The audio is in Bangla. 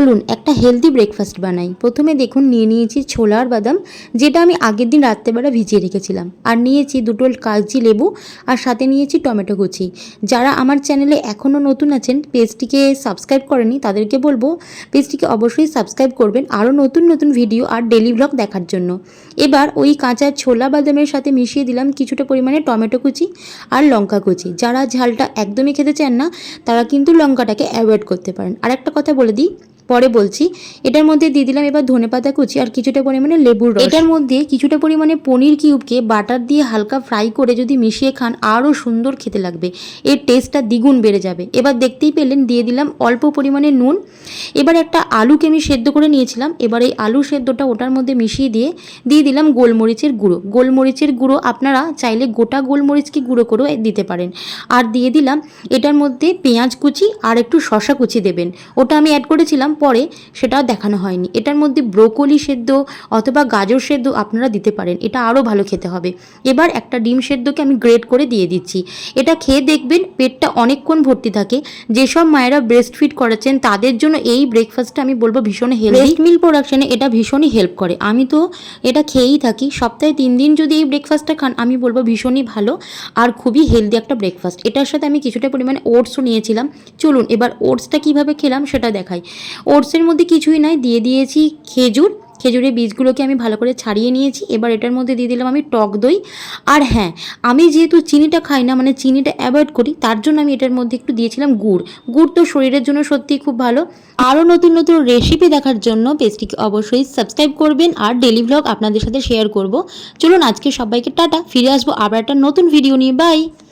চলুন একটা হেলদি ব্রেকফাস্ট বানাই। প্রথমে দেখুন নিয়ে নিয়েছি ছোলার বাদাম, যেটা আমি আগের দিন রাত্রেবেলা ভিজিয়ে রেখেছিলাম। আর নিয়েছি দুটো কাগজি লেবু, আর সাথে নিয়েছি টমেটো কুচি। যারা আমার চ্যানেলে এখনও নতুন আছেন, পেজটিকে সাবস্ক্রাইব করেনি, তাদেরকে বলবো পেজটিকে অবশ্যই সাবস্ক্রাইব করবেন আরও নতুন নতুন ভিডিও আর ডেলি ব্লগ দেখার জন্য। এবার ওই কাঁচা ছোলা বাদামের সাথে মিশিয়ে দিলাম কিছুটা পরিমাণে টমেটো কুচি আর লঙ্কা কুচি। যারা ঝালটা একদমই খেতে চান না, তারা কিন্তু লঙ্কাটাকে অ্যাভয়েড করতে পারেন। আর একটা কথা বলে দিই, পরে বলছি। এটার মধ্যে দিয়ে দিলাম এবার ধনেপাতা কুচি আর কিছুটা পরিমাণে লেবুর রস। এটার মধ্যে কিছুটা পরিমাণে পনির কিউবকে বাটার দিয়ে হালকা ফ্রাই করে যদি মিশিয়ে খান, আরও সুন্দর খেতে লাগবে, এর টেস্টটা দ্বিগুণ বেড়ে যাবে। এবার দেখতেই পেলেন দিয়ে দিলাম অল্প পরিমাণে নুন। এবার একটা আলুকে আমি সেদ্ধ করে নিয়েছিলাম, এবার এই আলু সেদ্ধটা ওটার মধ্যে মিশিয়ে দিয়ে দিলাম গোলমরিচের গুঁড়ো। গোলমরিচের গুঁড়ো আপনারা চাইলে গোটা গোলমরিচকে গুঁড়ো করেও দিতে পারেন। আর দিয়ে দিলাম এটার মধ্যে পেঁয়াজ কুচি আর একটু শশা কুচি দেবেন, ওটা আমি অ্যাড করেছিলাম পরে, সেটা দেখানো হয়নি। এটার মধ্যে ব্রোকলি সেদ্ধ অথবা গাজর সেদ্ধ আপনারা দিতে পারেন, এটা আরও ভালো খেতে হবে। এবার একটা ডিম সেদ্ধকে আমি গ্রেট করে দিয়ে দিচ্ছি। এটা খেয়ে দেখবেন পেটটা অনেকক্ষণ ভর্তি থাকে। যেসব মায়েরা ব্রেস্ট ফিড করাচ্ছেন তাদের জন্য এই ব্রেকফাস্টটা আমি বলবো ভীষণ হেলদি। ব্রেস্ট মিল্ক প্রোডাকশনে এটা ভীষণই হেল্প করে। আমি তো এটা খেয়েই থাকি, সপ্তাহে 3 দিন যদি এই ব্রেকফাস্টটা খান আমি বলবো ভীষণই ভালো আর খুবই হেলদি একটা ব্রেকফাস্ট। এটার সাথে আমি কিছুটা পরিমাণে ওটসও নিয়েছিলাম। চলুন এবার ওটসটা কীভাবে খেলাম সেটা দেখাই। ওটসের মধ্যে কিছুই নাই, দিয়ে দিয়েছি খেজুরের বীজগুলোকে আমি ভালো করে ছাড়িয়ে নিয়েছি। এবার এটার মধ্যে দিয়ে দিলাম আমি টক দই। আর হ্যাঁ, আমি যেহেতু চিনিটা খাই না, মানে চিনিটা অ্যাভয়েড করি, তার জন্য আমি এটার মধ্যে একটু দিয়েছিলাম গুড়। গুড় তো শরীরের জন্য সত্যিই খুব ভালো। আরও নতুন নতুন রেসিপি দেখার জন্য পেজটিকে অবশ্যই সাবস্ক্রাইব করবেন আর ডেলি ব্লগ আপনাদের সাথে শেয়ার করব। চলুন আজকে সবাইকে টাটা, ফিরে আসবো আবার একটা নতুন ভিডিও নিয়ে। বাই।